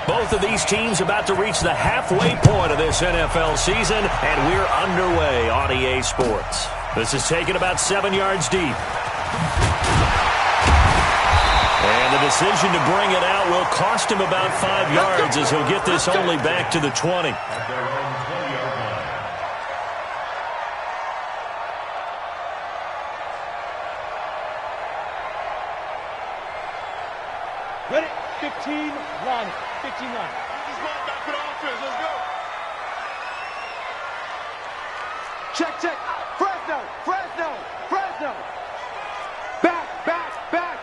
Both of these teams about to reach the halfway point of this NFL season, and we're underway on EA Sports. This is taken about 7 yards deep. And the decision to bring it out will cost him about 5 yards as he'll get this only back to the 20. Ready? 15, line. 15, line. This ball back for the offense. Let's go. Check, check. Fresno, Fresno, Fresno. Back, back, back.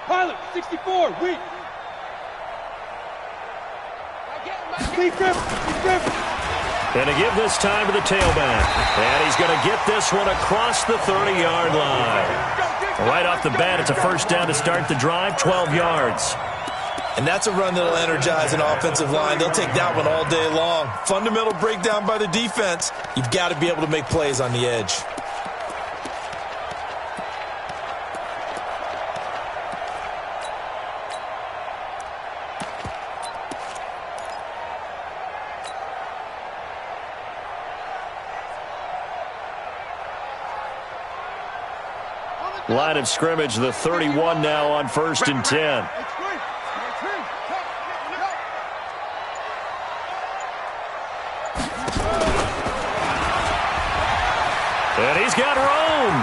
Pilot, 64, weak. Lead grip, lead grip. And to give this time to the tailback. And he's going to get this one across the 30-yard line. Right off the bat, it's a first down to start the drive, 12 yards. And that's a run that'll energize an offensive line. They'll take that one all day long. Fundamental breakdown by the defense. You've got to be able to make plays on the edge. Line of scrimmage, the 31 now on 1st and 10. And he's got room.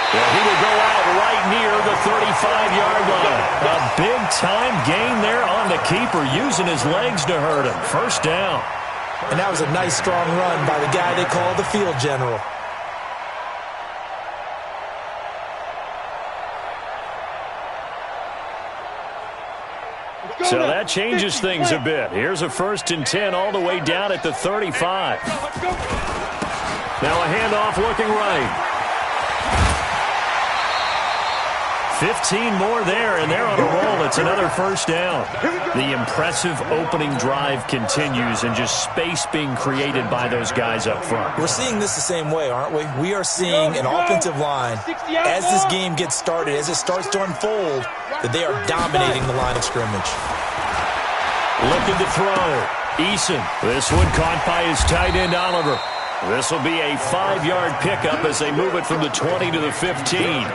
Well, he will go out right near the 35-yard line. A big-time gain there on the keeper, using his legs to hurt him. First down. And that was a nice, strong run by the guy they call the field general. So that changes things a bit. Here's a 1st and 10 all the way down at the 35. Now a handoff looking right. 15 more there, and they're on a roll. It's another first down. The impressive opening drive continues, and just space being created by those guys up front. We're seeing this the same way, aren't we? We are seeing an offensive line, as this game gets started, as it starts to unfold, that they are dominating the line of scrimmage. Looking to throw. Eason. This one caught by his tight end, Oliver. This will be a 5-yard pickup as they move it from the 20 to the 15.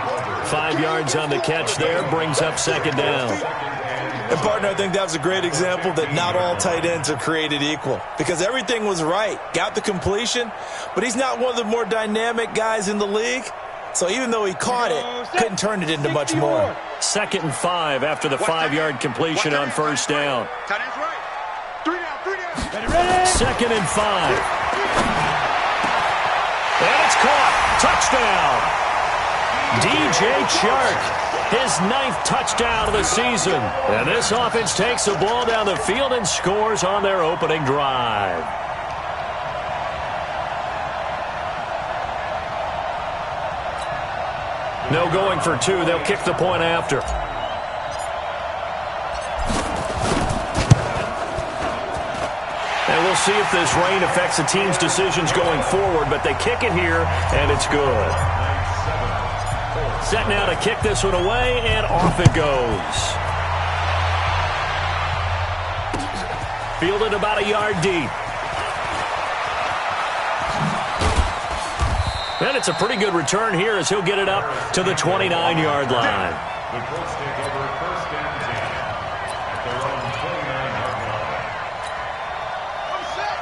5 yards on the catch there, brings up 2nd down. And, partner, I think that was a great example that not all tight ends are created equal, because everything was right. Got the completion, but he's not one of the more dynamic guys in the league. So even though he caught it, couldn't turn it into much more. 2nd and 5 after the 5-yard completion on first down. Tight end's right. 3 down, 3 down. 2nd and 5. And it's caught. Touchdown. DJ Chark, his 9th touchdown of the season. And this offense takes the ball down the field and scores on their opening drive. No going for 2. They'll kick the point after. And we'll see if this rain affects the team's decisions going forward, but they kick it here, and it's good. Set now to kick this one away, and off it goes. Fielded about a yard deep. And it's a pretty good return here as he'll get it up to the 29-yard line. The Colts take over 1st and 10 at their own 29-yard line. I'm set.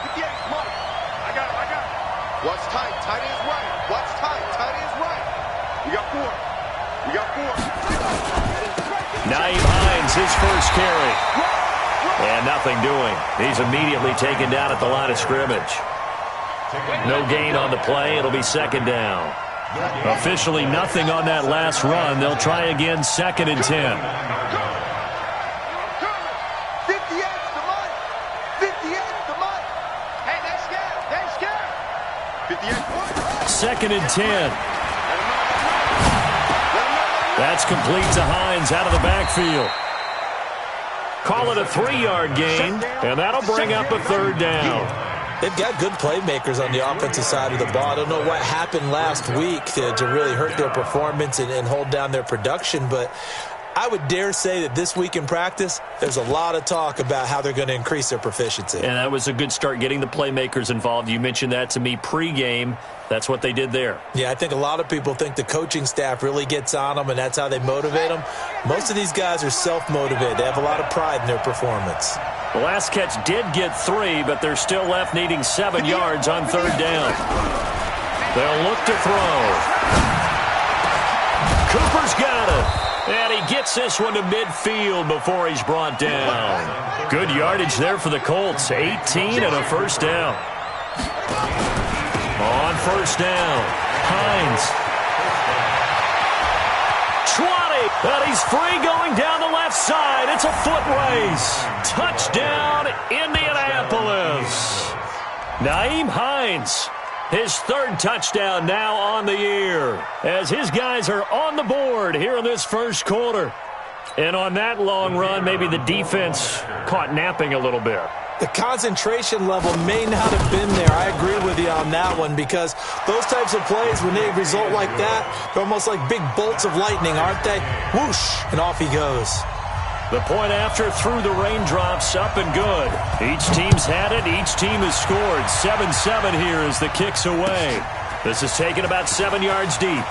58, come on. I got it. What's tight? Tight is right. What's tight? Tight is right. We got 4. Naeem Hines, his first carry. And nothing doing. He's immediately taken down at the line of scrimmage. No gain on the play. It'll be 2nd down. Officially nothing on that last run. They'll try again, 2nd and 10. 58's the money. 58's the money. Hey, they're scared. 58. 2nd and 10. That's complete to Hines out of the backfield. Call it a 3-yard gain, and that'll bring up a 3rd down. They've got good playmakers on the offensive side of the ball. I don't know what happened last week to really hurt their performance and hold down their production, but I would dare say that this week in practice, there's a lot of talk about how they're going to increase their proficiency. And that was a good start, getting the playmakers involved. You mentioned that to me pregame. That's what they did there. Yeah, I think a lot of people think the coaching staff really gets on them, and that's how they motivate them. Most of these guys are self-motivated. They have a lot of pride in their performance. The last catch did get 3, but they're still left needing 7 yards on 3rd down. They'll look to throw. Cooper's got it. And he gets this one to midfield before he's brought down. Good yardage there for the Colts. 18 and a first down. On first down, Hines. 20, and he's free going down the left side. It's a foot race. Touchdown, Indianapolis. Nyheim Hines. His 3rd touchdown now on the year as his guys are on the board here in this first quarter. And on that long run, maybe the defense caught napping a little bit. The concentration level may not have been there. I agree with you on that one because those types of plays, when they result like that, they're almost like big bolts of lightning, aren't they? Whoosh, and off he goes. The point after through the raindrops, up and good. Each team's had it. Each team has scored. 7-7 here as the kick's away. This is taken about 7 yards deep.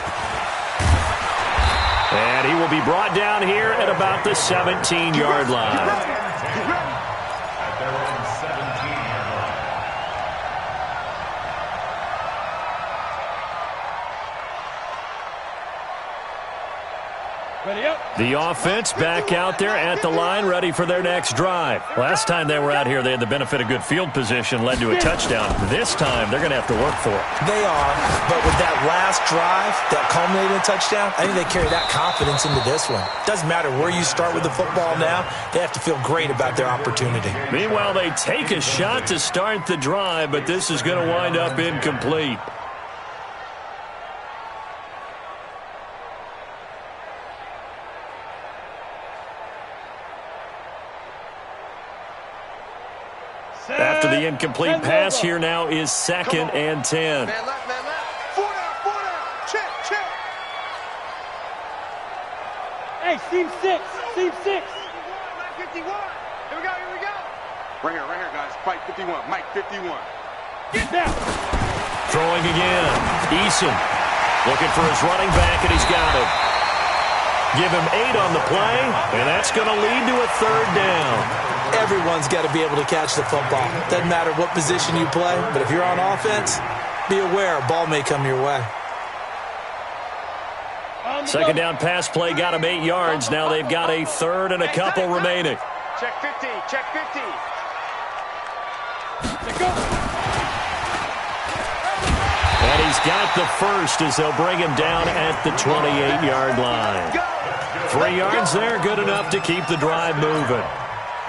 And he will be brought down here at about the 17-yard line. At their own 17-yard line. Ready up. The offense back out there at the line, ready for their next drive. Last time they were out here, they had the benefit of good field position, led to a touchdown. This time, they're going to have to work for it. They are, but with that last drive, that culminating touchdown, I think they carry that confidence into this one. Doesn't matter where you start with the football now, they have to feel great about their opportunity. Meanwhile, they take a shot to start the drive, but this is going to wind up incomplete. After the incomplete pass, here now is 2nd and 10. Man left, man left. 4 down. Check, check. Hey, seam 6. Seam 6. 51. Here we go. Right here, guys. Fight 51. Mike 51. Get down. Throwing again. Eason looking for his running back, and he's got him. Give him 8 on the play, and that's going to lead to a 3rd down. Everyone's got to be able to catch the football. Doesn't matter what position you play, but if you're on offense, be aware a ball may come your way. Second down pass play got him 8 yards. Now they've got a 3rd and a couple remaining. Check 50. Check 50. Let's go. And he's got the first as they'll bring him down at the 28-yard line. 3 yards there, good enough to keep the drive moving.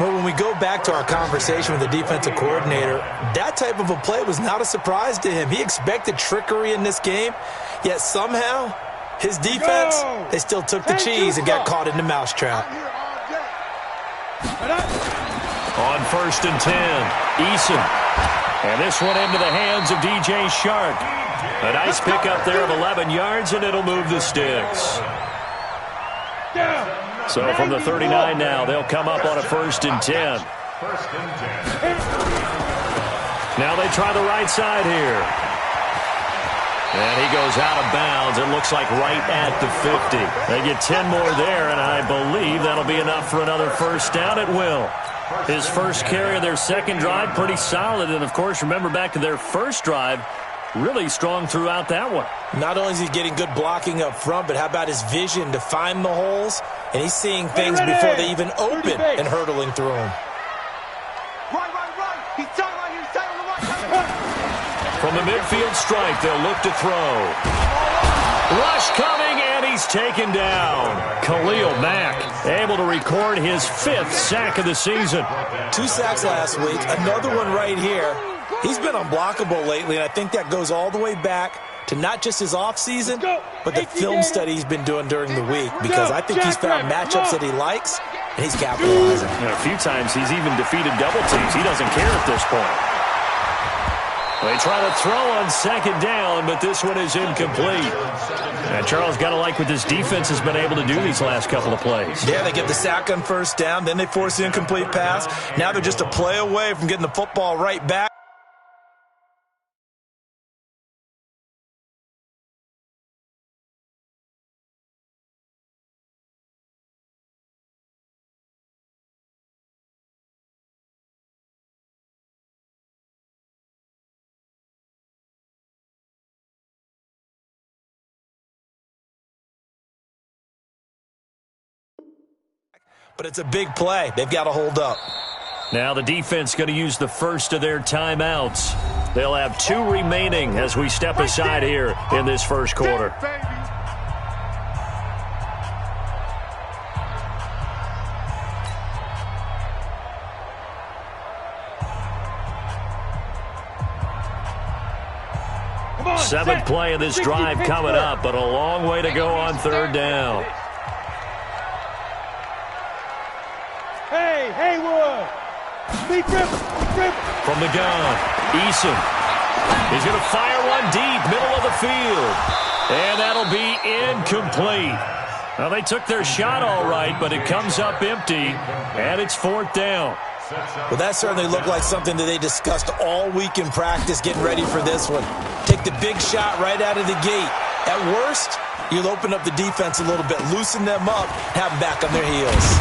Well, when we go back to our conversation with the defensive coordinator, that type of a play was not a surprise to him. He expected trickery in this game, yet somehow his defense, they still took the cheese and got caught in the mousetrap. On 1st and 10, Eason. And this one into the hands of DJ Shark. A nice pickup there of 11 yards, and it'll move the sticks. So from the 39 now, they'll come up on a 1st and 10. 1st and 10. Now they try the right side here. And he goes out of bounds. It looks like right at the 50. They get 10 more there, and I believe that'll be enough for another 1st down. It will. His first carry of their 2nd drive, pretty solid. And, of course, remember back to their 1st drive, really strong throughout that one. Not only is he getting good blocking up front, but how about his vision to find the holes? And he's seeing things before they even open and hurdling through them. Right. He's tight right here. He's tight on the right. From the midfield stripe, they'll look to throw. Rush coming, and he's taken down. Khalil Mack able to record his 5th sack of the season. 2 sacks last week, another one right here. He's been unblockable lately, and I think that goes all the way back to not just his offseason, but the film study he's been doing during the week, because I think he's found matchups that he likes, and he's capitalizing. And a few times he's even defeated double teams. He doesn't care at this point. They try to throw on second down, but this one is incomplete. And Charles, got to like what this defense has been able to do these last couple of plays. Yeah, they get the sack on first down, then they force the incomplete pass. Now they're just a play away from getting the football right back. But it's a big play. They've got to hold up. Now the defense going to use the first of their timeouts. They'll have 2 remaining as we step aside here in this first quarter. Seventh play of this drive coming up, but a long way to go on third down. Hey, Haywood! Big grip! From the gun, Eason. He's going to fire one deep, middle of the field. And that'll be incomplete. Well, they took their shot all right, but it comes up empty, and it's fourth down. Well, that certainly looked like something that they discussed all week in practice getting ready for this one. Take the big shot right out of the gate. At worst, you'll open up the defense a little bit, loosen them up, have them back on their heels.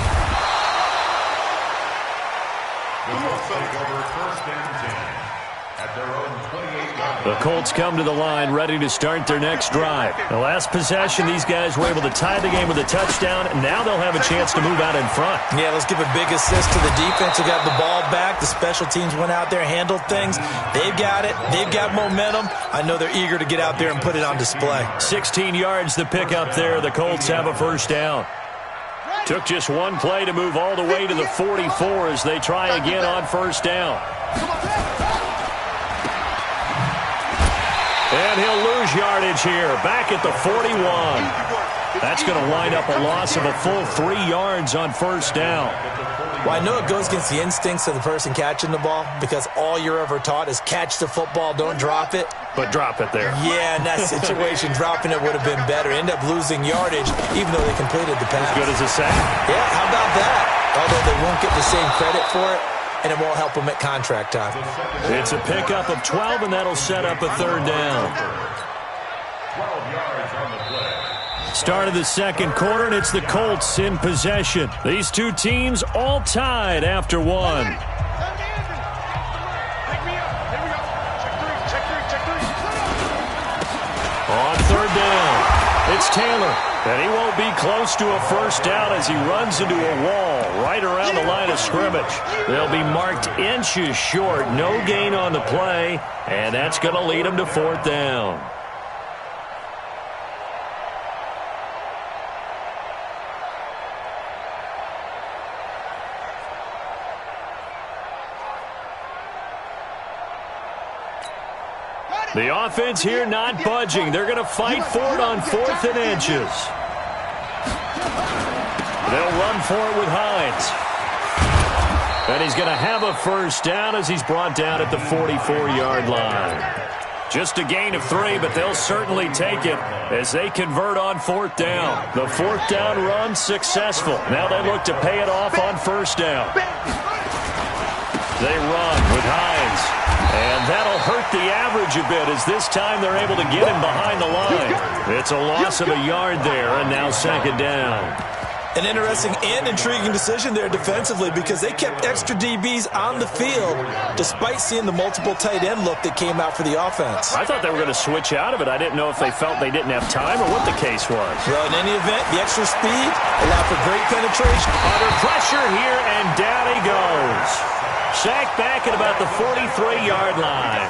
The Colts come to the line ready to start their next drive. The last possession, these guys were able to tie the game with a touchdown, and now they'll have a chance to move out in front. Yeah, let's give a big assist to the defense who got the ball back. The special teams went out there, handled things. They've got it. They've got momentum. I know they're eager to get out there and put it on display. 16 yards to pick up there. The Colts have a first down. Took just one play to move all the way to the 44 as they try again on first down. And he'll lose yardage here, back at the 41. That's going to wind up a loss of a full 3 yards on first down. Well, I know it goes against the instincts of the person catching the ball because all you're ever taught is catch the football, don't drop it. But drop it there. Yeah, in that situation, dropping it would have been better. End up losing yardage, even though they completed the pass. As good as a sack. Yeah, how about that? Although they won't get the same credit for it, and it won't help them at contract time. It's a pickup of 12, and that'll set up a third down. 12 yards on the play. Start of the second quarter, and it's the Colts in possession. These two teams all tied after one. On third down, it's Taylor, and he won't be close to a first down as he runs into a wall right around the line of scrimmage. They'll be marked inches short, no gain on the play, and that's going to lead them to fourth down. The offense here not budging. They're going to fight for it on 4th and inches. They'll run for it with Hines. And he's going to have a first down as he's brought down at the 44-yard line. Just a gain of 3, but they'll certainly take it as they convert on 4th down. The 4th down run successful. Now they look to pay it off on first down. They run with Hines. And that'll hurt the average a bit as this time they're able to get him behind the line. It's a loss of a yard there, and now second down. An interesting and intriguing decision there defensively because they kept extra DBs on the field despite seeing the multiple tight end look that came out for the offense. I thought they were going to switch out of it. I didn't know if they felt they didn't have time or what the case was. Well, in any event, the extra speed allowed for great penetration. Under pressure here, and down he goes. Sacked back at about the 43-yard line.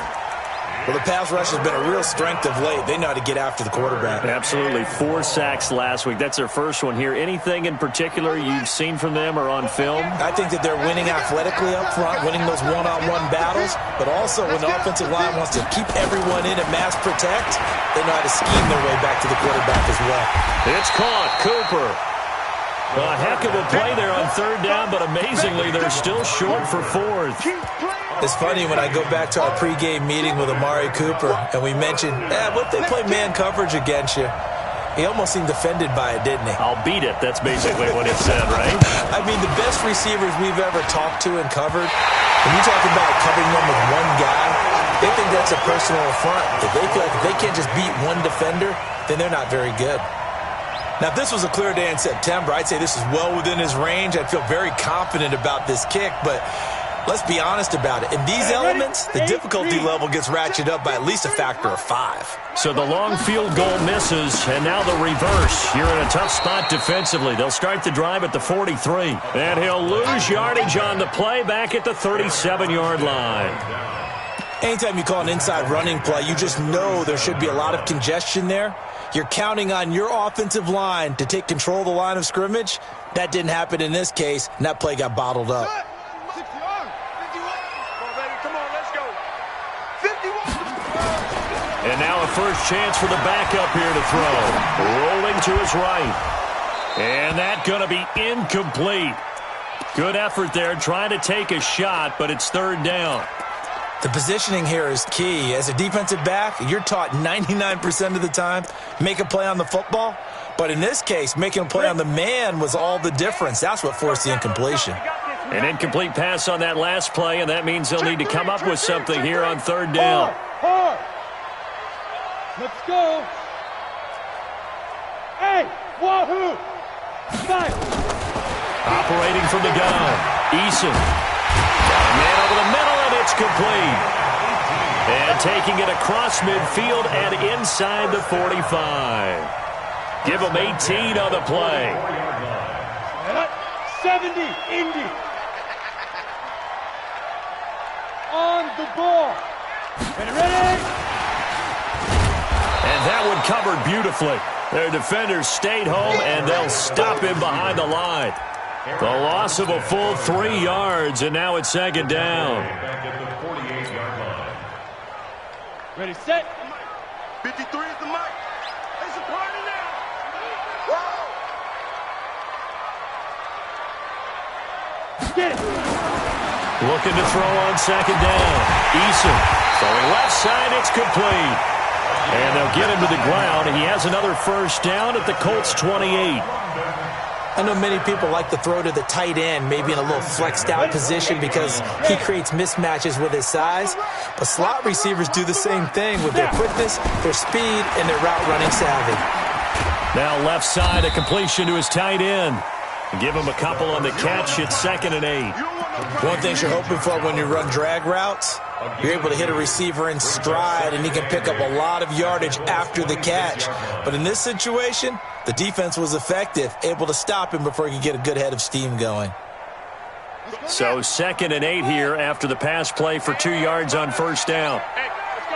Well, the pass rush has been a real strength of late. They know how to get after the quarterback. Absolutely. 4 sacks last week. That's their first one here. Anything in particular you've seen from them or on film? I think that they're winning athletically up front, winning those one-on-one battles, but also when the offensive line wants to keep everyone in and mass protect, they know how to scheme their way back to the quarterback as well. It's caught. Cooper. Well, a heck of a play there on third down, but amazingly, they're still short for fourth. It's funny when I go back to our pregame meeting with Amari Cooper, and we mentioned, what if they play man coverage against you? He almost seemed offended by it, didn't he? I'll beat it. That's basically what he said, right? I mean, the best receivers we've ever talked to and covered, when you talk about covering them with one guy, they think that's a personal affront. If they feel like if they can't just beat one defender, then they're not very good. Now, if this was a clear day in September, I'd say this is well within his range. I'd feel very confident about this kick, but let's be honest about it. In these elements, the difficulty level gets ratcheted up by at least a factor of 5. So the long field goal misses, and now the reverse. You're in a tough spot defensively. They'll start the drive at the 43. And he'll lose yardage on the play back at the 37-yard line. Anytime you call an inside running play, you just know there should be a lot of congestion there. You're counting on your offensive line to take control of the line of scrimmage. That didn't happen in this case, and that play got bottled up. And now a first chance for the backup here to throw. Rolling to his right. And that's going to be incomplete. Good effort there, trying to take a shot, but it's third down. The positioning here is key. As a defensive back, you're taught 99% of the time, make a play on the football. But in this case, making a play on the man was all the difference. That's what forced the incompletion. An incomplete pass on that last play, and that means they'll need to come up with something here on third down. Let's go. Hey, wahoo! Fire! Operating from the gun, Eason. Got a man over the middle, and it's complete. And taking it across midfield and inside the 45. Give him 18 on the play. 70, Indy. On the ball. Ready? And that one covered beautifully. Their defenders stayed home, and they'll stop him behind the line. The loss of a full 3 yards, and now it's second down. Back at the 48-yard line. Ready, set. 53 is the mic. It's a party now. Whoa! Get it. Looking to throw on second down. Eason throwing left side. It's complete. And they'll get him to the ground. He has another first down at the Colts 28. I know many people like to throw to the tight end, maybe in a little flexed out position because he creates mismatches with his size. But slot receivers do the same thing with their quickness, their speed, and their route running savvy. Now left side, a completion to his tight end. Give him a couple on the catch. It's 2nd and 8. One thing you're hoping for when you run drag routes, you're able to hit a receiver in stride, and he can pick up a lot of yardage after the catch. But in this situation, the defense was effective, able to stop him before he could get a good head of steam going. So 2nd and 8 here after the pass play for 2 yards on first down. Hey, let's go.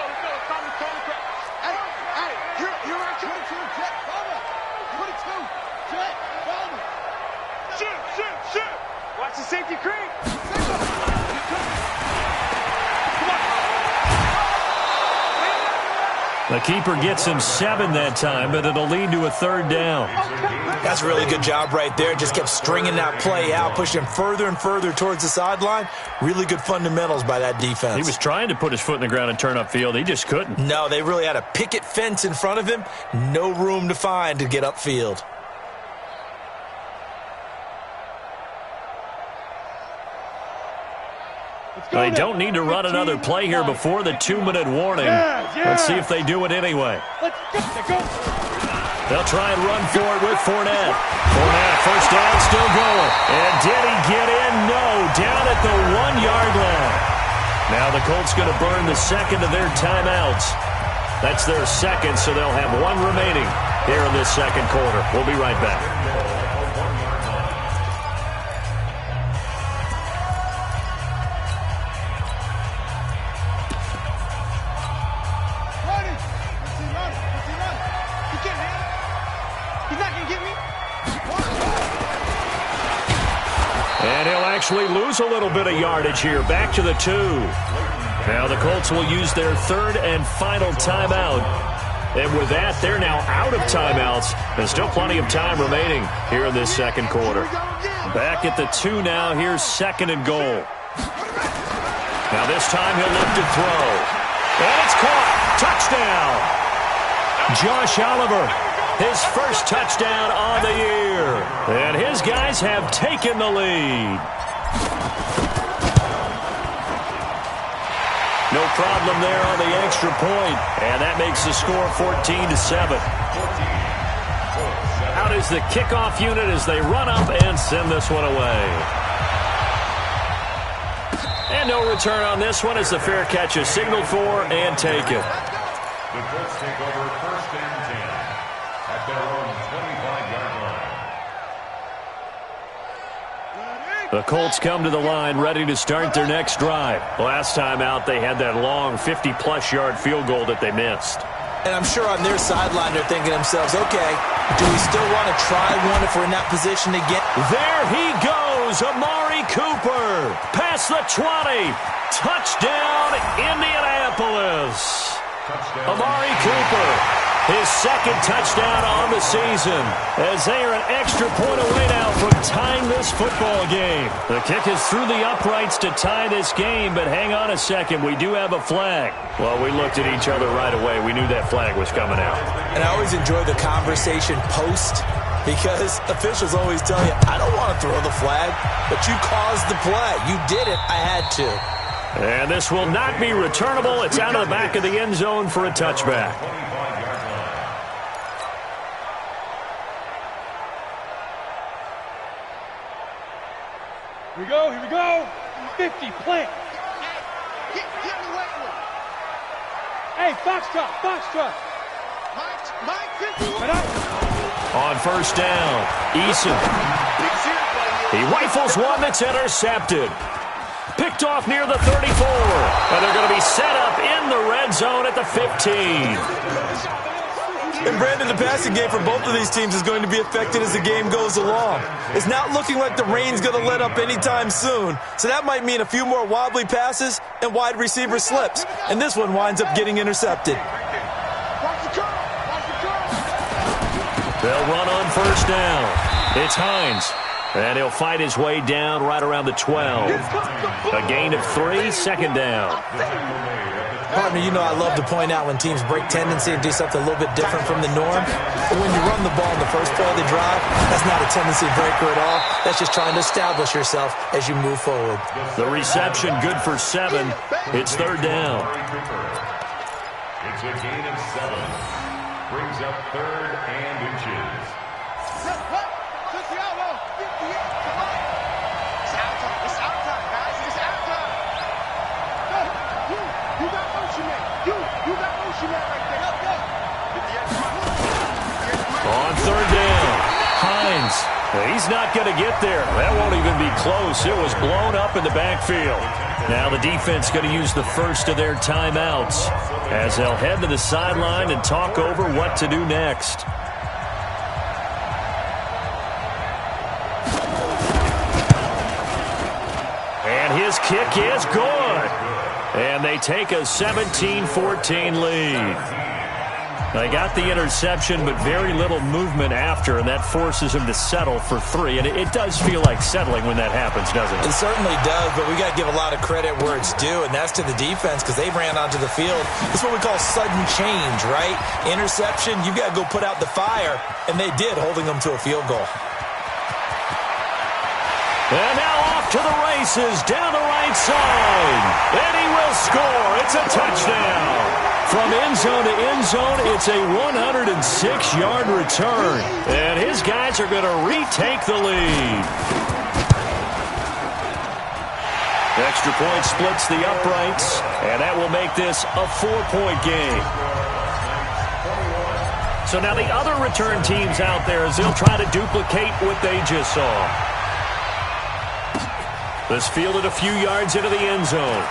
Hey, here I come. Jet, follow. 22, Jet, follow. Shoot. Watch the safety creep. The keeper gets him 7 that time, but it'll lead to a third down. That's a really good job right there. Just kept stringing that play out, pushing him further and further towards the sideline. Really good fundamentals by that defense. He was trying to put his foot in the ground and turn upfield. He just couldn't. No, they really had a picket fence in front of him. No room to find to get upfield. They don't need to run another play here before the 2-minute warning. Let's see if they do it anyway. Let's go. They'll try and run for it with Fournette. Fournette, first down, still going. And did he get in? No, down at the 1-yard line. Now the Colts going to burn the second of their timeouts. That's their second, so they'll have 1 remaining here in this second quarter. We'll be right back. And he'll actually lose a little bit of yardage here. Back to the 2. Now the Colts will use their 3rd and final timeout And with that, they're now out of timeouts. There's still plenty of time remaining here in this second quarter. Back at the 2 now. Here's 2nd and goal. Now this time he'll look to throw. And it's caught. Touchdown. Josh Oliver, his first touchdown on the year. And his guys have taken the lead. No problem there on the extra point. And that makes the score 14-7. Out is the kickoff unit as they run up and send this one away. And no return on this one as the fair catch is signaled for and taken. The Colts take over 1st and 10 at their own 25-yard line. The Colts come to the line ready to start their next drive. Last time out, they had that long 50-plus yard field goal that they missed. And I'm sure on their sideline they're thinking to themselves, okay, do we still want to try one if we're in that position again? There he goes, Amari Cooper. Past the 20. Touchdown, Indianapolis. Amari Cooper, his 2nd touchdown on the season, as they are an extra point away now from tying this football game. The kick is through the uprights to tie this game, but hang on a second, we do have a flag. Well, we looked at each other right away. We knew that flag was coming out. And I always enjoy the conversation post, because officials always tell you, I don't want to throw the flag, but you caused the play. You did it. I had to. And this will not be returnable. It's out of the back of the end zone for a touchback. Here we go, here we go. 50, plant. Get in the way. Hey, Foxtrot, Foxtrot. Mike 51. Right out. On 1st down, Eason. He rifles one that's intercepted. Picked off near the 34. And they're going to be set up in the red zone at the 15. And Brandon, the passing game for both of these teams is going to be affected as the game goes along. It's not looking like the rain's going to let up anytime soon. So that might mean a few more wobbly passes and wide receiver slips. And this one winds up getting intercepted. They'll run on 1st down. It's Hines. And he'll fight his way down right around the 12. A gain of 3, 2nd down. Partner, you know I love to point out when teams break tendency and do something a little bit different from the norm. But when you run the ball in the first play of the drive, that's not a tendency breaker at all. That's just trying to establish yourself as you move forward. The reception good for 7. It's 3rd down. It's a gain of 7. Brings up 3rd and inches. On 3rd down, Hines. He's not going to get there. That won't even be close. It was blown up in the backfield. Now the defense going to use the first of their timeouts as they'll head to the sideline and talk over what to do next. And his kick is good. And they take a 17-14 lead. They got the interception, but very little movement after, and that forces him to settle for 3. And it does feel like settling when that happens, doesn't it? It certainly does, but we got to give a lot of credit where it's due, and that's to the defense because they ran onto the field. It's what we call sudden change, right? Interception, you got to go put out the fire, and they did, holding them to a field goal. And now off to the races, down the right side. And he will score. It's a touchdown. From end zone to end zone, it's a 106-yard return. And his guys are going to retake the lead. Extra point splits the uprights, and that will make this a 4-point game. So now the other return teams out there, as they'll try to duplicate what they just saw. This fielded a few yards into the end zone.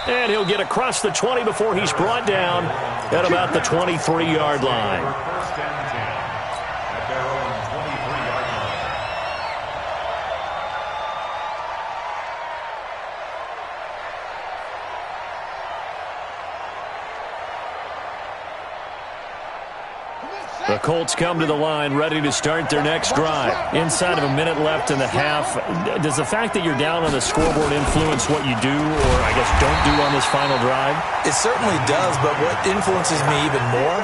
And he'll get across the 20 before he's brought down at about the 23-yard line. First and 10 at their own 23-yard line. The Colts come to the line ready to start their next drive. Inside of a minute left in the half, does the fact that you're down on the scoreboard influence what you do or, I guess, don't do on this final drive? It certainly does, but what influences me even more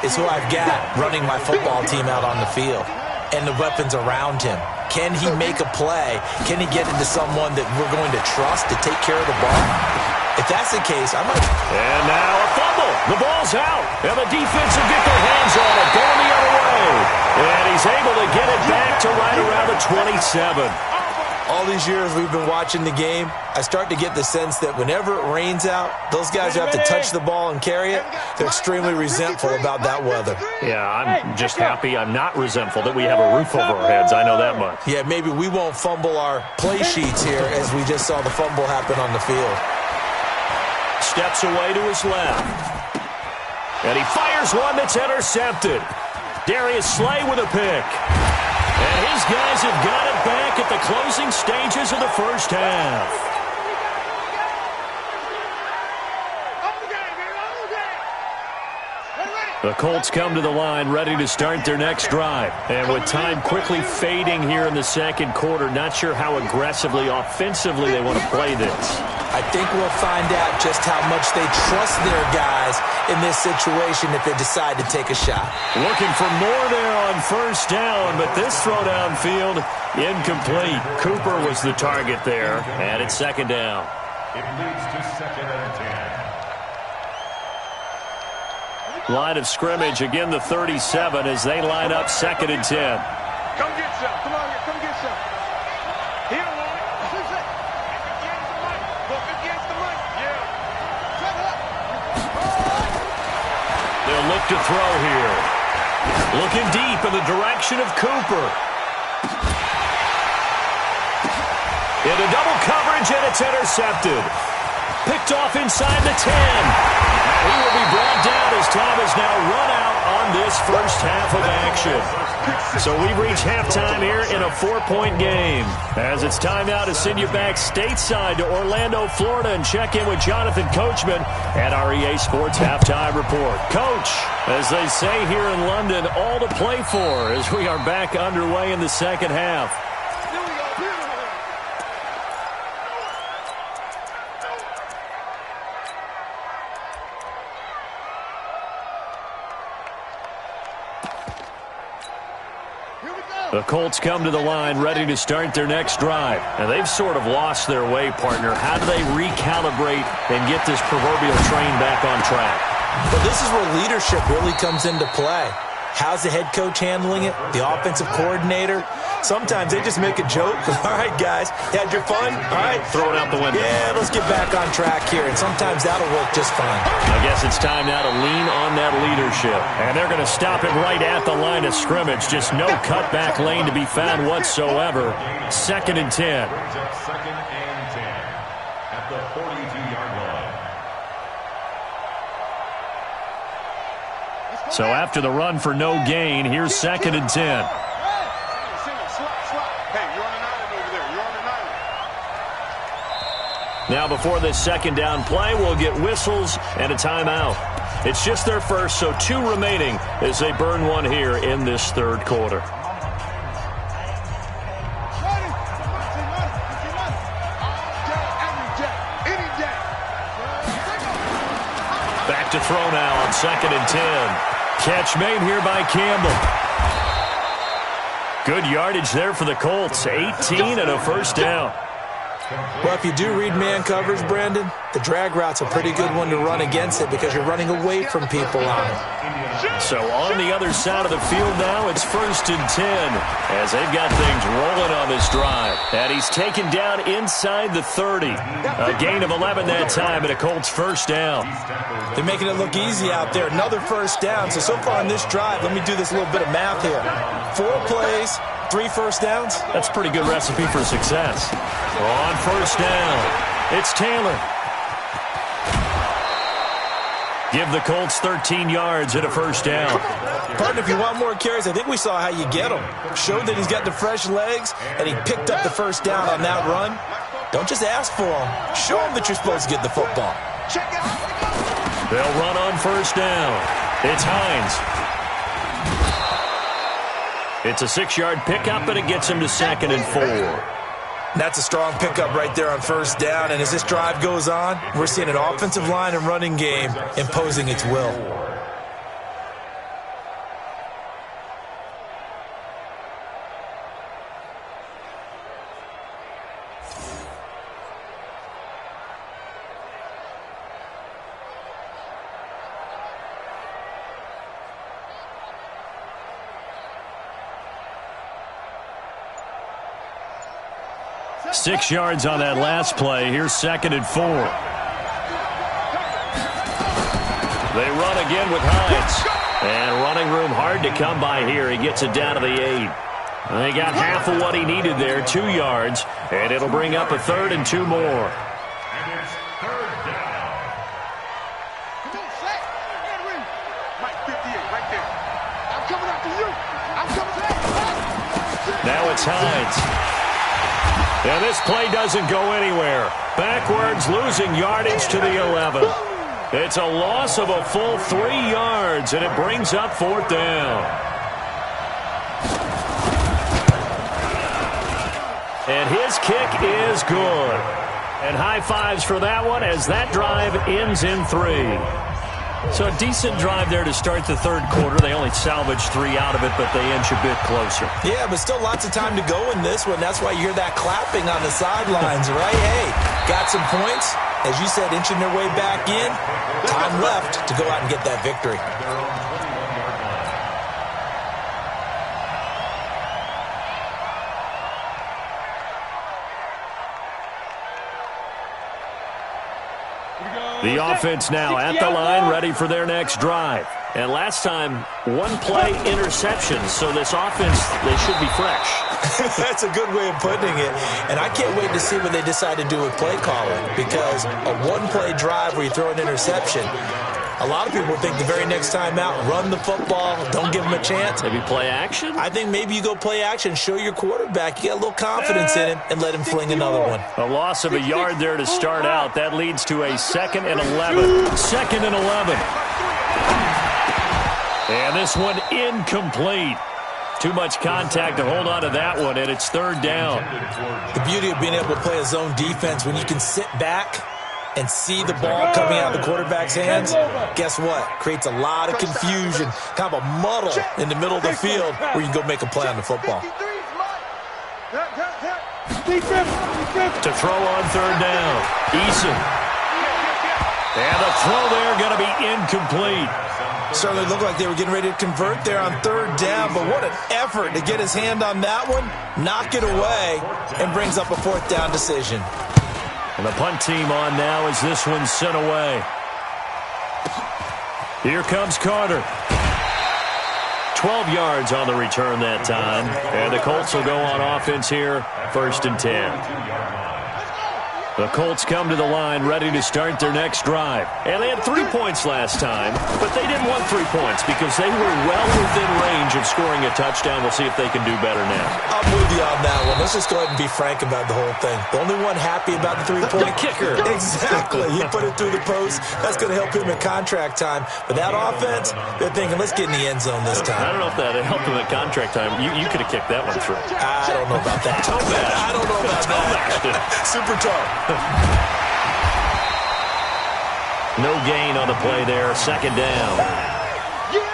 is who I've got running my football team out on the field and the weapons around him. Can he make a play? Can he get into someone that we're going to trust to take care of the ball? If that's the case, I might... And now a fumble. The ball's out. And the defense will get their hands on it. Going the other way. And he's able to get it back to right around the 27. All these years we've been watching the game, I start to get the sense that whenever it rains out, those guys who have to touch the ball and carry it, they're extremely resentful about that weather. Yeah, I'm just happy I'm not resentful that we have a roof over our heads. I know that much. Yeah, maybe we won't fumble our play sheets here as we just saw the fumble happen on the field. Steps away to his left. And he fires one that's intercepted. Darius Slay with a pick. And his guys have got it back at the closing stages of the first half. The Colts come to the line ready to start their next drive. And with time quickly fading here in the second quarter, not sure how aggressively, offensively they want to play this. I think we'll find out just how much they trust their guys in this situation if they decide to take a shot. Looking for more there on first down, but this throw downfield incomplete. Cooper was the target there, and it's second down. It leads to second and 10. Line of scrimmage, again the 37 as they line up second and 10. Come get some. Come on here. Come get some. He don't want it. Who's it? Look against the mic. Yeah. Shut up. They'll look to throw here. Looking deep in the direction of Cooper. Into double coverage, and it's intercepted. Picked off inside the 10. He will be brought down as time is now run out on this first half of action. So we've reached halftime here in a 4-point game. As it's time now to send you back stateside to Orlando, Florida, and check in with Jonathan Coachman at our EA Sports Halftime Report. Coach, as they say here in London, all to play for as we are back underway in the second half. The Colts come to the line ready to start their next drive. And they've sort of lost their way, partner. How do they recalibrate and get this proverbial train back on track? Well, this is where leadership really comes into play. How's the head coach handling it? The offensive coordinator? Sometimes they just make a joke. All right, guys, had your fun? All right. Throw it out the window. Yeah, let's get back on track here. And sometimes that'll work just fine. I guess it's time now to lean on that leadership. And they're going to stop it right at the line of scrimmage. Just no cutback lane to be found whatsoever. Second and 10. Brings up second and 10 at the 42-yard line. So after the run for no gain, here's second and 10. Now before this second down play, we'll get whistles and a timeout. It's just their first, so 2 remaining as they burn one here in this third quarter. Back to throw now on second and 10. Catch made here by Campbell. Good yardage there for the Colts. 18 and a first down. Well, if you do read man coverage, Brandon, the drag route's a pretty good one to run against it because you're running away from people on it. So on the other side of the field now, it's first and 10 as they've got things rolling on this drive. And he's taken down inside the 30. A gain of 11 that time and a Colts first down. They're making it look easy out there. Another first down. So far on this drive, let me do this little bit of math here. 4 plays, 3 first downs. That's a pretty good recipe for success. On first down, it's Taylor. Give the Colts 13 yards at a first down. Partner, if you want more carries, I think we saw how you get them. Showed that he's got the fresh legs, and he picked up the first down on that run. Don't just ask for them. Show them that you're supposed to get the football. They'll run on first down. It's Hines. It's a 6-yard pickup, and it gets him to 2nd and 4. That's a strong pickup right there on first down. And as this drive goes on, we're seeing an offensive line and running game imposing its will. Six yards on that last play. Here's 2nd and 4. They run again with Hines. And running room hard to come by here. He gets it down to the 8. They got half of what he needed there, 2 yards. And it'll bring up a 3rd and 2 more. And it's 3rd down. Come on, Shaq. Mike 58 right there. I'm coming after you. I'm coming back. Now it's Hines. And this play doesn't go anywhere. Backwards, losing yardage to the 11. It's a loss of a full 3 yards, and it brings up 4th down. And his kick is good. And high fives for that one as that drive ends in 3. So a decent drive there to start the 3rd quarter. They only salvaged 3 out of it, but they inch a bit closer. Yeah, but still lots of time to go in this one. That's why you hear that clapping on the sidelines, right? Hey, got some points. As you said, inching their way back in. Time left to go out and get that victory. The offense now at the line, ready for their next drive. And last time, 1-play interception. So this offense, they should be fresh. That's a good way of putting it. And I can't wait to see what they decide to do with play calling. Because a 1-play drive where you throw an interception, a lot of people think the very next time out, run the football, don't give them a chance. Maybe play action? I think maybe you go play action, show your quarterback. You got a little confidence in him, and let him fling another one. A loss of a yard there to start out. That leads to a 2nd and 11. 2nd and 11. And this one incomplete. Too much contact to hold on to that one, and it's 3rd down. The beauty of being able to play a zone defense, when you can sit back and see the ball coming out of the quarterback's hands, guess what? Creates a lot of confusion, kind of a muddle in the middle of the field where you can go make a play on the football. To throw on 3rd down, Eason. And the throw there going to be incomplete. Certainly looked like they were getting ready to convert there on 3rd down, but what an effort to get his hand on that one, knock it away, and brings up a 4th down decision. And the punt team on now as this one's sent away. Here comes Carter. 12 yards on the return that time. And the Colts will go on offense here, 1st and 10. The Colts come to the line ready to start their next drive. And they had 3 points last time, but they didn't want 3 points because they were well within range of scoring a touchdown. We'll see if they can do better now. I'm with you on that one. Let's just go ahead and be frank about the whole thing. The only one happy about the 3-point kicker. Exactly. He put it through the post. That's going to help him in contract time. But that offense, they're thinking, let's get in the end zone this time. I don't know if that helped him at contract time. You could have kicked that one through. I don't know about that. I don't know about that. Super tough. No gain on the play there. 2nd down.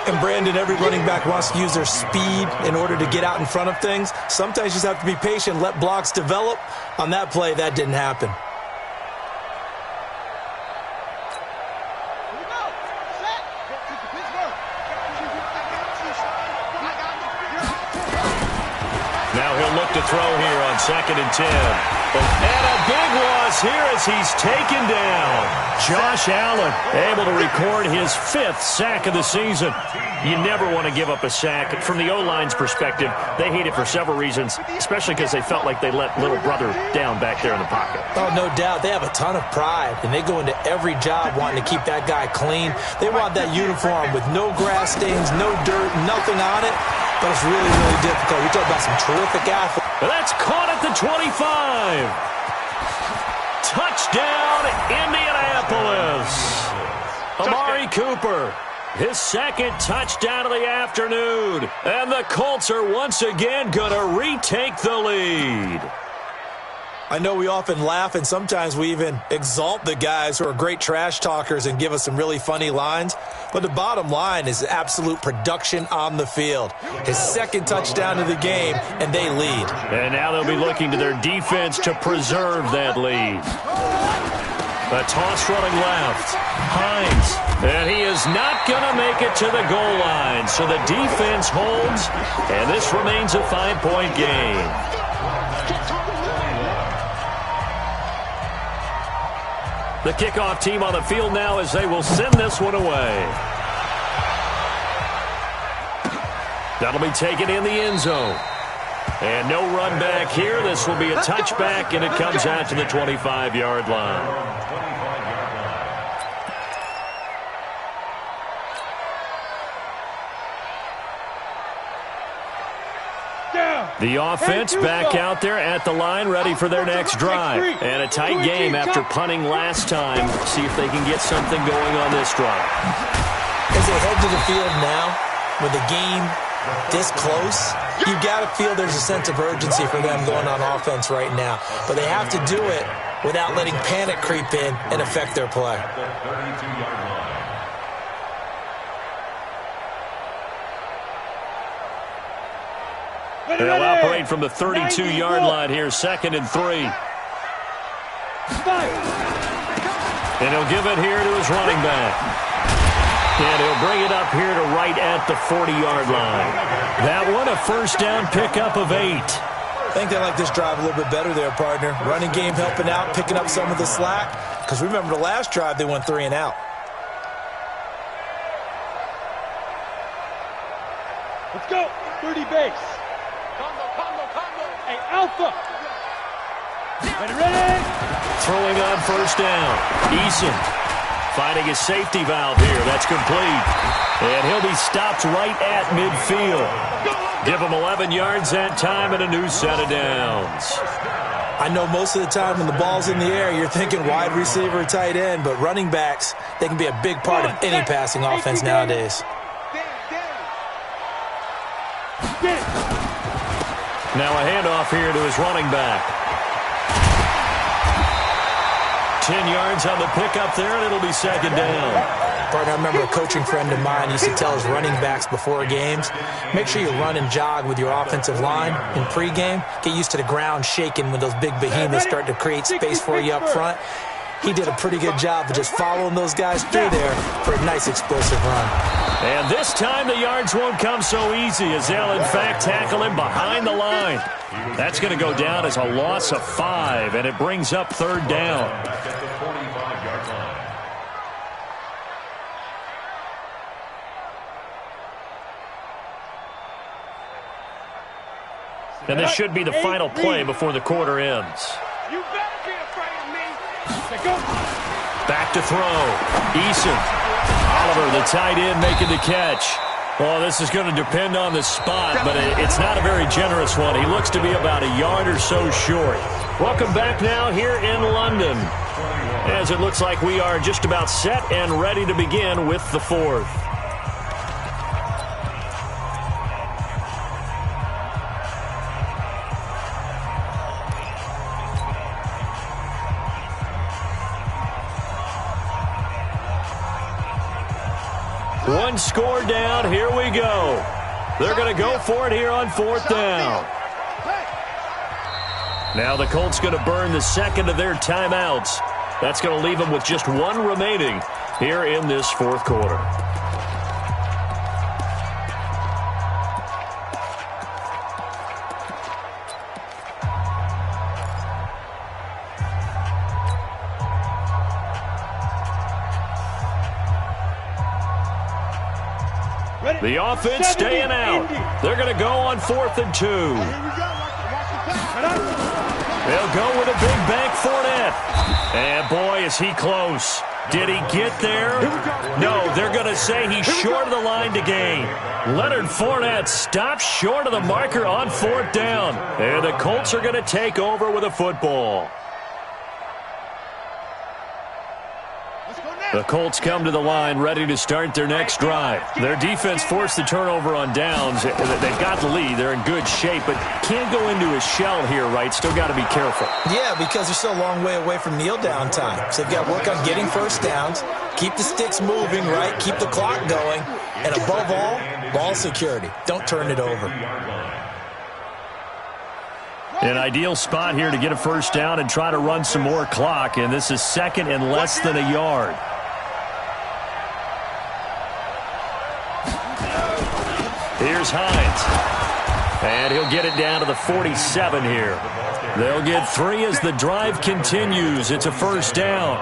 And Brandon, every running back wants to use their speed in order to get out in front of things. Sometimes you just have to be patient, let blocks develop. On that play, that didn't happen. Now he'll look to throw here on 2nd and 10. And a big loss here as he's taken down. Josh Allen able to record his 5th sack of the season. You never want to give up a sack. From the O-line's perspective, they hate it for several reasons, especially because they felt like they let little brother down back there in the pocket. Oh, no doubt. They have a ton of pride, and they go into every job wanting to keep that guy clean. They want that uniform with no grass stains, no dirt, nothing on it. But it's really, really difficult. We talk about some terrific athletes. That's caught at the 25. Touchdown, Indianapolis. Amari Cooper His second touchdown of the afternoon. And the Colts are once again going to retake the lead. I know we often laugh and sometimes we even exalt the guys who are great trash talkers and give us some really funny lines. But the bottom line is absolute production on the field. His second touchdown of the game, and they lead. And now they'll be looking to their defense to preserve that lead. A toss running left. Hines. And he is not going to make it to the goal line. So the defense holds, and this remains a 5-point game. The kickoff team on the field now as they will send this one away. That'll be taken in the end zone. And no run back here. This will be a touchback, and it comes out to the 25-yard line. The offense back out there at the line, ready for their next drive. And a tight game after punting last time. See if they can get something going on this drive. As they head to the field now, with the game this close, you've got to feel there's a sense of urgency for them going on offense right now. But they have to do it without letting panic creep in and affect their play. They'll operate from the 32-yard line here, 2nd and 3. And he'll give it here to his running back. And he'll bring it up here to right at the 40-yard line. That one, a first down pickup of 8. I think they like this drive a little bit better there, partner. Running game helping out, picking up some of the slack. Because remember the last drive, they went 3 and out. Let's go. 30 base. Hey, Alpha. Ready. Throwing on first down. Eason finding his safety valve here. That's complete. And he'll be stopped right at midfield. Give him 11 yards that time and a new set of downs. I know most of the time when the ball's in the air, you're thinking wide receiver, tight end, but running backs, they can be a big part of any passing offense nowadays. Now a handoff here to his running back. 10 yards on the pickup there, and it'll be 2nd down. Partner, I remember a coaching friend of mine used to tell his running backs before games, make sure you run and jog with your offensive line in pregame. Get used to the ground shaking when those big behemoths start to create space for you up front. He did a pretty good job of just following those guys through there for a nice explosive run. And this time the yards won't come so easy as they'll, in fact, tackle him behind the line. That's going to go down as a loss of 5, and it brings up 3rd down. And this should be the final play before the quarter ends. You better be afraid of me. Back to throw. Eason. Oliver, the tight end, making the catch. Well, this is going to depend on the spot, but it's not a very generous one. He looks to be about a yard or so short. Welcome back now here in London, as it looks like we are just about set and ready to begin with the 4th. One score down. Here we go. They're going to go for it here on 4th down. Now the Colts going to burn the 2nd of their timeouts. That's going to leave them with just 1 remaining here in this 4th quarter. The offense staying out. They're going to go on 4th and 2. They'll go with a big bank Fournette. And boy, is he close. Did he get there? No, they're going to say he's short of the line to gain. Leonard Fournette stops short of the marker on 4th down. And the Colts are going to take over with a football. The Colts come to the line ready to start their next drive. Their defense forced the turnover on downs. They've got the lead. They're in good shape, but can't go into a shell here, right? Still got to be careful. Yeah, because they're still a long way away from kneel down time. So they've got to work on getting first downs, keep the sticks moving, right? Keep the clock going. And above all, ball security. Don't turn it over. An ideal spot here to get a first down and try to run some more clock. And this is second and less than a yard. Here's Hines. And he'll get it down to the 47 here. They'll get 3 as the drive continues. It's a first down.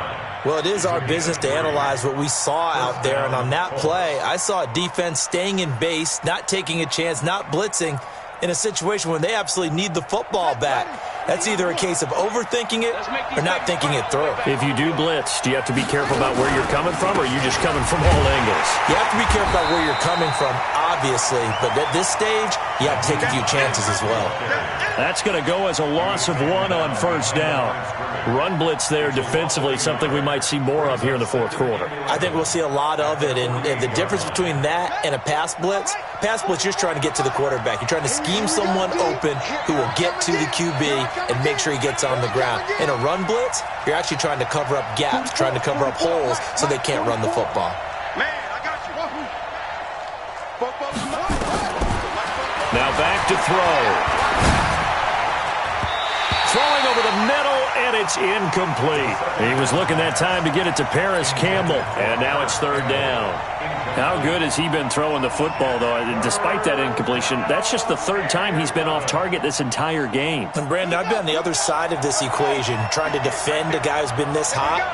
Well, it is our business to analyze what we saw out there. And on that play, I saw a defense staying in base, not taking a chance, not blitzing in a situation when they absolutely need the football back. That's either a case of overthinking it or not thinking it through. If you do blitz, do you have to be careful about where you're coming from, or are you just coming from all angles? You have to be careful about where you're coming from, obviously. But at this stage, you have to take a few chances as well. That's going to go as a loss of 1 on first down. Run blitz there defensively, something we might see more of here in the fourth quarter. I think we'll see a lot of it. And the difference between that and a pass blitz, you're just trying to get to the quarterback. You're trying to scheme someone open who will get to the QB and make sure he gets on the ground. In a run blitz, you're actually trying to cover up gaps, trying to cover up holes so they can't run the football. Man, I got you. Now back to throw. Throwing over the middle, and it's incomplete. He was looking that time to get it to Paris Campbell, and now it's third down. How good has he been throwing the football, though? Despite that incompletion, that's just the third time he's been off target this entire game. And, Brandon, I've been on the other side of this equation, trying to defend a guy who's been this hot,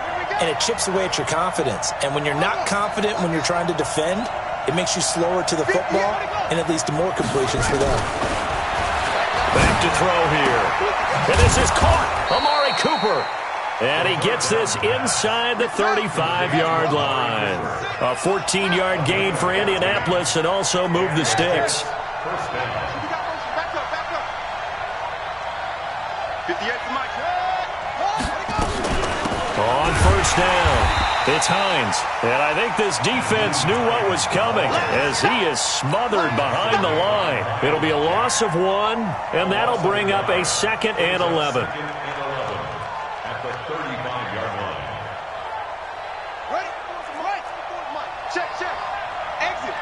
and it chips away at your confidence. And when you're not confident when you're trying to defend, it makes you slower to the football, and it leads to more completions for them. Back to throw here. And this is caught. Amari Cooper. And he gets this inside the 35-yard line. A 14-yard gain for Indianapolis and also move the sticks. First down. On first down, it's Hines. And I think this defense knew what was coming as he is smothered behind the line. It'll be a loss of 1, and that'll bring up a 2nd and 11. At the 35-yard line. Ready? Check. Exit.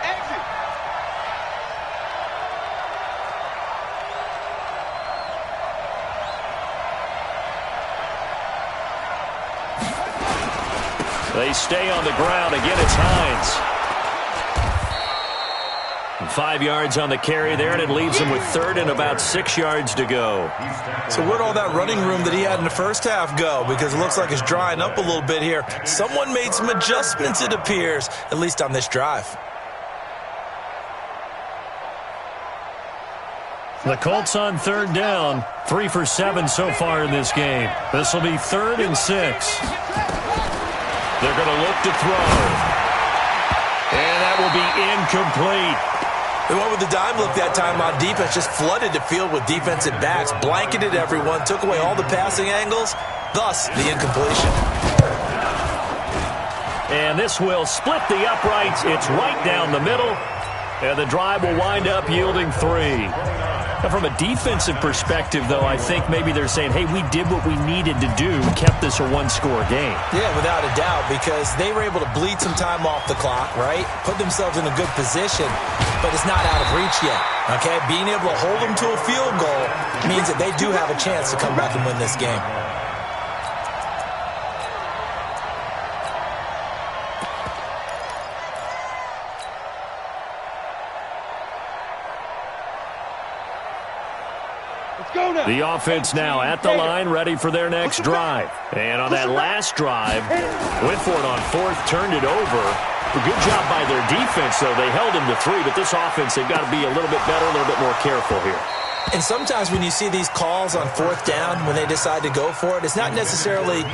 They stay on the ground. Again, it's Hines. 5 yards on the carry there, and it leaves him with 3rd and about 6 yards to go. So where'd all that running room that he had in the first half go? Because it looks like it's drying up a little bit here. Someone made some adjustments, it appears, at least on this drive. The Colts on 3rd down, 3 for 7 so far in this game. This will be 3rd and 6. They're going to look to throw. And that will be incomplete. They went with the dime look that time on defense, just flooded the field with defensive backs, blanketed everyone, took away all the passing angles, thus the incompletion. And this will split the uprights. It's right down the middle. And the drive will wind up yielding 3. Now, from a defensive perspective, though, I think maybe they're saying, hey, we did what we needed to do, kept this a one-score game. Yeah, without a doubt, because they were able to bleed some time off the clock, right? Put themselves in a good position, but it's not out of reach yet, okay? Being able to hold them to a field goal means that they do have a chance to come back and win this game. The offense now at the line, ready for their next drive. And on that last drive, went for it on 4th, turned it over. A good job by their defense, though. They held him to 3, but this offense, they've got to be a little bit better, a little bit more careful here. And sometimes when you see these calls on 4th down, when they decide to go for it, it's not necessarily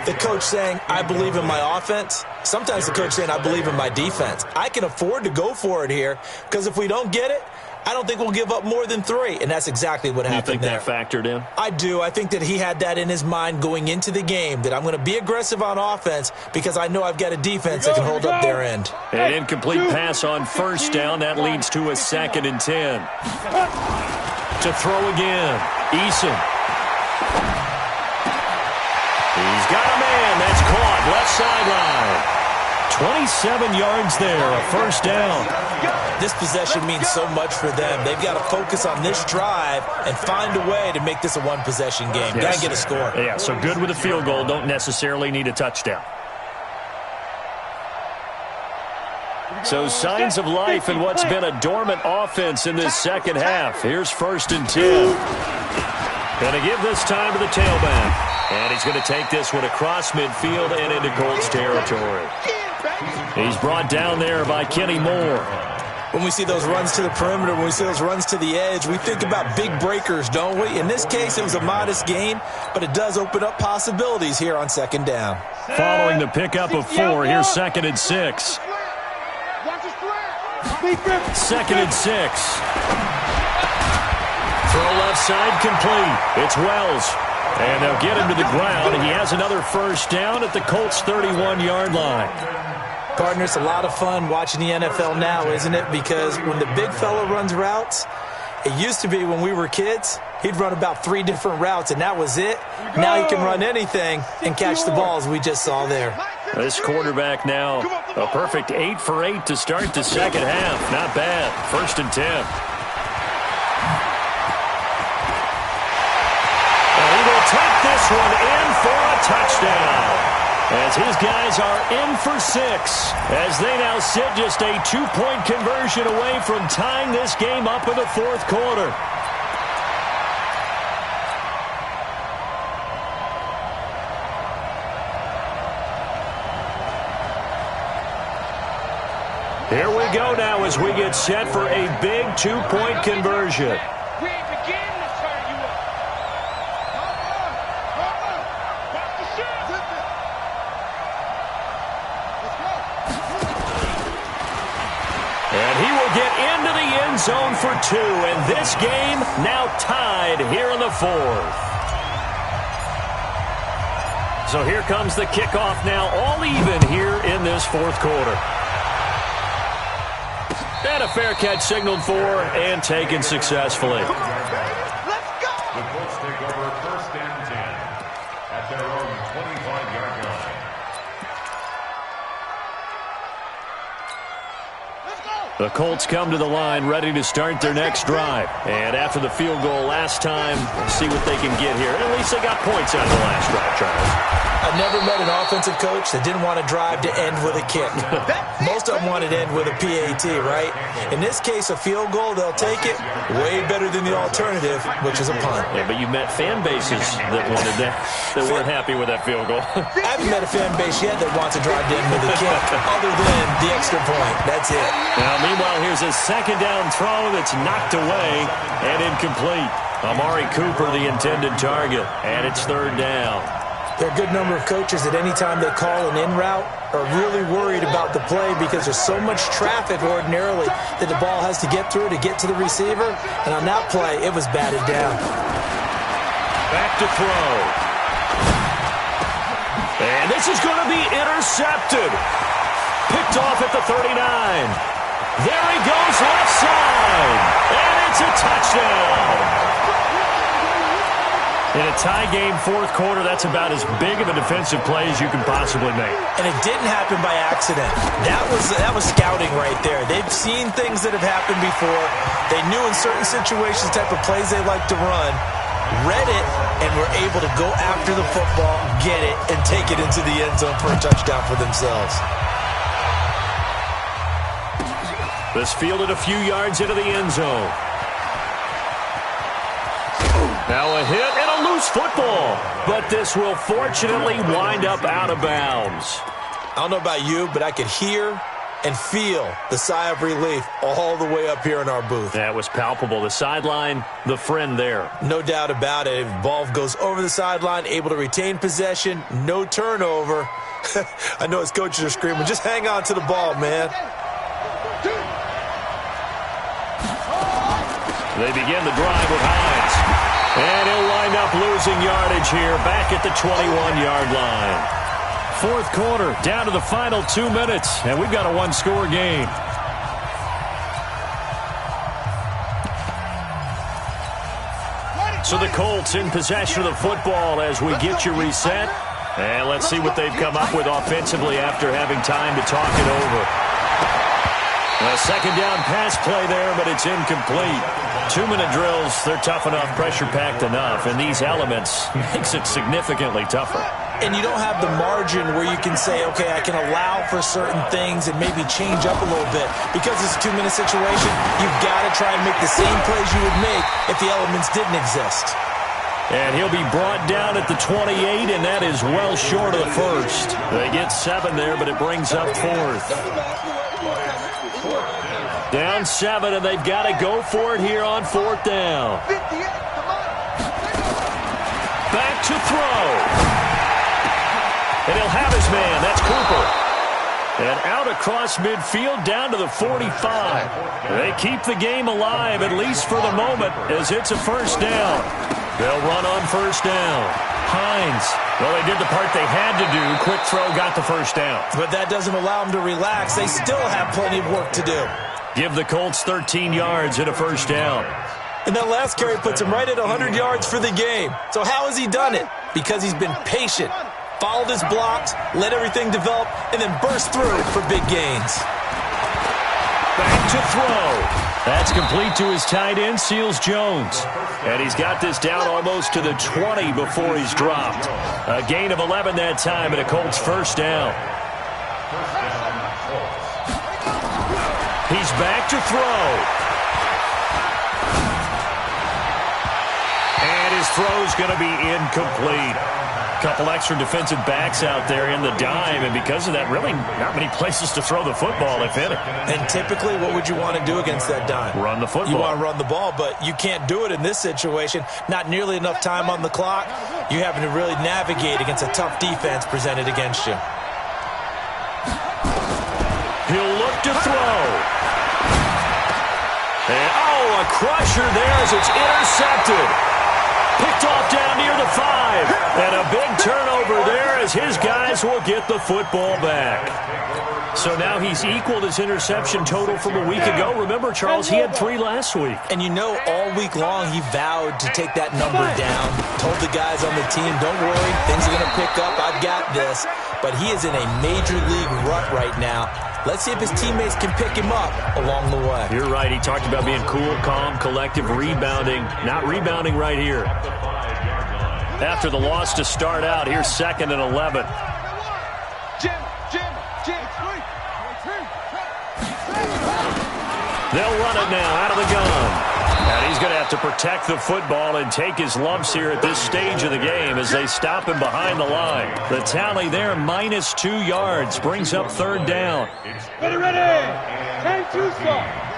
the coach saying, I believe in my offense. Sometimes the coach saying, I believe in my defense. I can afford to go for it here because if we don't get it, I don't think we'll give up more than 3, and that's exactly what happened there. You think that factored in? I do. I think that he had that in his mind going into the game, that I'm going to be aggressive on offense because I know I've got a defense that can hold up their end. An incomplete pass on first down. That leads to a 2nd and 10. To throw again. Eason. He's got a man. That's caught. Left sideline. 27 yards there, a first down. This possession means so much for them. They've got to focus on this drive and find a way to make this a one-possession game. Yes. Got to get a score. Yeah, so good with a field goal. Don't necessarily need a touchdown. So signs of life in what's been a dormant offense in this second half. Here's 1st and 10. Going to give this time to the tailback. And he's going to take this one across midfield and into Colts territory. He's brought down there by Kenny Moore. When we see those runs to the perimeter, when we see those runs to the edge, we think about big breakers, don't we? In this case, it was a modest gain, but it does open up possibilities here on 2nd down. Following the pickup of 4, here's 2nd and 6. 2nd and 6. Throw left side complete. It's Wells. And they'll get him to the ground. He has another first down at the Colts' 31-yard line. Partner, it's a lot of fun watching the NFL now, isn't it? Because when the big fella runs routes, it used to be when we were kids, he'd run about 3 different routes, and that was it. Now he can run anything and catch the balls we just saw there. This quarterback now, a perfect 8 for 8 to start the second half. Not bad. 1st and 10. Take this one in for a touchdown, as his guys are in for 6, as they now sit just a 2-point conversion away from tying this game up in the 4th quarter. Here we go now as we get set for a big 2-point conversion. Zone for 2, and this game now tied here in the 4th. So here comes the kickoff now, all even here in this 4th quarter. And a fair catch signaled for and taken successfully. Let's go! The Colts take over 1st and 10 at their own 25-yard line. The Colts come to the line ready to start their next drive. And after the field goal last time, see what they can get here. At least they got points out of the last drive, Charles. I've never met an offensive coach that didn't want to drive to end with a kick. Most of them wanted to end with a PAT, right? In this case, a field goal, they'll take it. Way better than the alternative, which is a punt. Yeah, but you met fan bases that wanted that, that weren't happy with that field goal. I haven't met a fan base yet that wants to drive to end with a kick, other than the extra point. That's it. Now, meanwhile, here's a 2nd down throw that's knocked away and incomplete. Amari Cooper, the intended target, and it's 3rd down. There are a good number of coaches that any time they call an in route are really worried about the play because there's so much traffic ordinarily that the ball has to get through to get to the receiver. And on that play, it was batted down. Back to throw. And this is going to be intercepted. Picked off at the 39. There he goes left side. And it's a touchdown. In a tie game, 4th quarter, that's about as big of a defensive play as you can possibly make. And it didn't happen by accident. That was scouting right there. They've seen things that have happened before. They knew in certain situations the type of plays they like to run, read it, and were able to go after the football, get it, and take it into the end zone for a touchdown for themselves. This fielded a few yards into the end zone. Now a hit and a loose football, but this will fortunately wind up out of bounds. I don't know about you, but I could hear and feel the sigh of relief all the way up here in our booth. That was palpable. The sideline, the friend there. No doubt about it. If ball goes over the sideline, able to retain possession, no turnover. I know his coaches are screaming, just hang on to the ball, man. They begin the drive with Hines. And he'll wind up losing yardage here back at the 21-yard line. Fourth quarter, down to the final 2 minutes, and we've got a one-score game. So the Colts in possession of the football as we get you reset. And let's see what they've come up with offensively after having time to talk it over. A second down pass play there, but it's incomplete. 2-minute drills, they're tough enough, pressure-packed enough, and these elements makes it significantly tougher. And you don't have the margin where you can say, okay, I can allow for certain things and maybe change up a little bit. Because it's a 2-minute situation, you've got to try and make the same plays you would make if the elements didn't exist. And he'll be brought down at the 28, and that is well short of the first. They get 7 there, but it brings up fourth. Down 7, and they've got to go for it here on fourth down. Back to throw. And he'll have his man. That's Cooper. And out across midfield down to the 45. They keep the game alive, at least for the moment, as it's a first down. They'll run on first down. Hines. Well, they did the part they had to do. Quick throw got the first down. But that doesn't allow them to relax. They still have plenty of work to do. Give the Colts 13 yards and a first down. And that last carry puts him right at 100 yards for the game. So how has he done it? Because he's been patient, followed his blocks, let everything develop, and then burst through for big gains. Back to throw. That's complete to his tight end, Seals-Jones. And he's got this down almost to the 20 before he's dropped. A gain of 11 that time, and a Colts first down. He's back to throw. And his throw's going to be incomplete. Couple extra defensive backs out there in the dime, and because of that, really not many places to throw the football, if any. And typically, what would you want to do against that dime? Run the football. You want to run the ball, but you can't do it in this situation. Not nearly enough time on the clock. You having to really navigate against a tough defense presented against you. He'll look to throw. And, a crusher there as it's intercepted. Picked off down near the 5. And a big turnover there as his guys will get the football back. So now he's equaled his interception total from a week ago. Remember, Charles, he had 3 last week. And you know, all week long he vowed to take that number down. Told the guys on the team, don't worry, things are going to pick up. I've got this. But he is in a major league rut right now. Let's see if his teammates can pick him up along the way. You're right. He talked about being cool, calm, collective, rebounding. Not rebounding right here. After the loss to start out, here's 2nd and 11. They'll run it now out of the gun. And he's going to have to protect the football and take his lumps here at this stage of the game as they stop him behind the line. The tally there, minus 2 yards, brings up 3rd down. Ready. Time to start.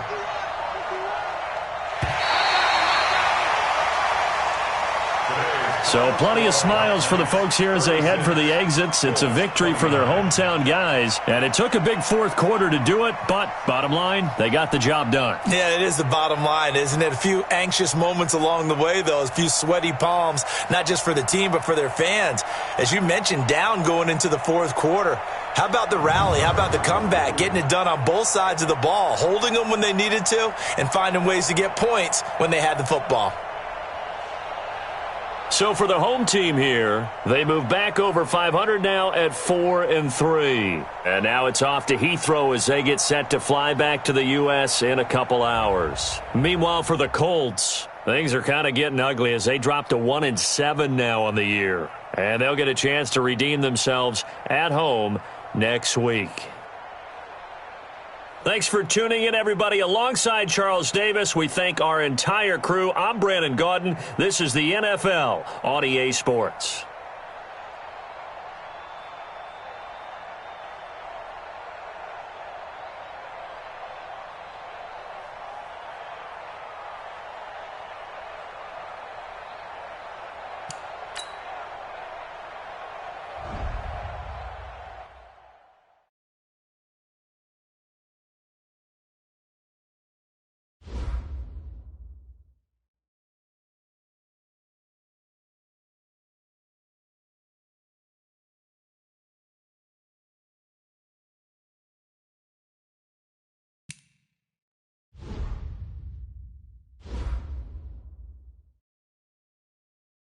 So plenty of smiles for the folks here as they head for the exits. It's a victory for their hometown guys, and it took a big 4th quarter to do it, but bottom line, they got the job done. Yeah, it is the bottom line, isn't it? A few anxious moments along the way, though, a few sweaty palms, not just for the team, but for their fans. As you mentioned, down going into the 4th quarter. How about the rally? How about the comeback? Getting it done on both sides of the ball, holding them when they needed to, and finding ways to get points when they had the football. So for the home team here, they move back over 500 now at 4-3. And now it's off to Heathrow as they get set to fly back to the U.S. in a couple hours. Meanwhile, for the Colts, things are kind of getting ugly as they drop to 1-7 now on the year. And they'll get a chance to redeem themselves at home next week. Thanks for tuning in, everybody. Alongside Charles Davis, we thank our entire crew. I'm Brandon Gaudin. This is the NFL on EA Sports.